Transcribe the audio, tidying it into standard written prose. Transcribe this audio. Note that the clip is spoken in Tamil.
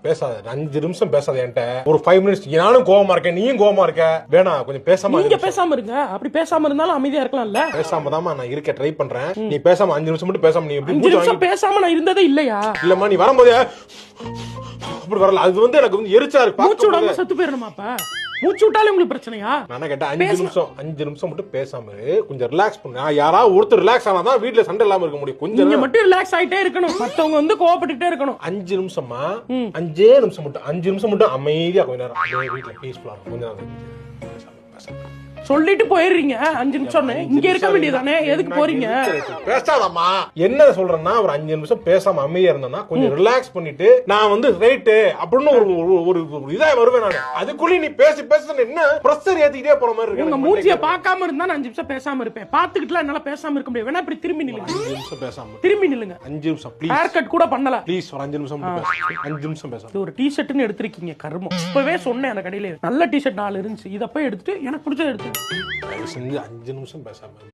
பேசாத 5 நிமிஷம் பேசாத என்கிட்ட. ஒரு 5 மினிட்ஸ். நானும் கோவமா இருக்கேன், நீயும் கோவமா இருக்க. வேணாம் கொஞ்சம் பேசாம. நீங்க பேசாம இருங்க. அப்படி பேசாம இருந்தாலும் அமைதியா இருக்கலாம்ல. பேசாம தான் நான் இருக்க ட்ரை பண்றேன். நீ பேசாம 5 நிமிஷம் மட்டும் பேசாம. நீ 5 நிமிஷம் பேசாம நான் இருந்ததே இல்லையா? இல்லம்மா, நீ வரும்போது அப்படி வரல. அது வந்து எனக்கு வந்து எரிச்சலா இருக்கு. மூச்சு விடாம செத்து போயிடணுமா? அப்ப மூச்சு விட்டாலே உங்களுக்கு பிரச்சனையா? நான் கேட்டேன் 5 நிமிஷம் மட்டும் பேசாம கொஞ்சம் ரிலாக்ஸ் பண்ணு. யாராவது ஒருத்தர் ரிலாக்ஸ் ஆனாதான் வீட்டுல சண்டை இல்லாம இருக்க முடியும். கொஞ்சம் நீங்க மட்டும் ரிலாக்ஸ் ஆயிட்டே இருக்கணும், மத்தவங்க வந்து கோவப்பட்டுட்டே இருக்கணும். 5 நிமிஷமா 5 நிமிஷம் மட்டும் அமைதியா கொஞ்ச நேரம் வீட்டுல பீஸ்ஃபுல்லா இருக்கும். கொஞ்ச நேரம் சொல்லிட்டு போயிடுறீங்க. 5 நிமிஷம் இங்க இருக்க வேண்டியதானே, எதுக்கு போறீங்க? பேசாதம்மா. என்ன சொல்றேன்னா, ஒரு 5 நிமிஷம் பேசாம அமைதியா இருந்தேன்னா கொஞ்சம் ரிலாக்ஸ் பண்ணிட்டு நான் வந்து ரைட்டு அப்படின்னு ஒரு இதா வருவேன் நான். அதுக்குள்ளே நீ பேசி என்ன பிரஷர் ஏத்திக்கிட்டே போற மாதிரி இருக்கு. உங்க மூஞ்சிய பார்க்காம இருந்தா நான் 5 நிமிஷம் பேசாம இருப்பேன். பாத்துக்கிட்டுலாம் என்னால பேசாம இருக்க முடியாது. வேணா இப்படி திரும்பி நில்லுங்க. 5 நிமிஷம் பேசாம திரும்பி நில்லுங்க. 5 நிமிஷம் ப்ளீஸ். ஹேர் கட் கூட பண்ணல ப்ளீஸ். ஒரு 5 நிமிஷம் மட்டும் பேசு. 5 நிமிஷம் பேச. ஒரு டி-ஷர்ட்னு எடுத்துருக்கீங்க கர்மம். இப்பவே சொன்னேன் அந்த கடையில நல்ல டி-ஷர்ட் 4 இருந்துச்சு. இத போய் எடுத்துட்டு எனக்கு பிடிச்சத எடுத்து. 5 நிமிஷம் பேசாம.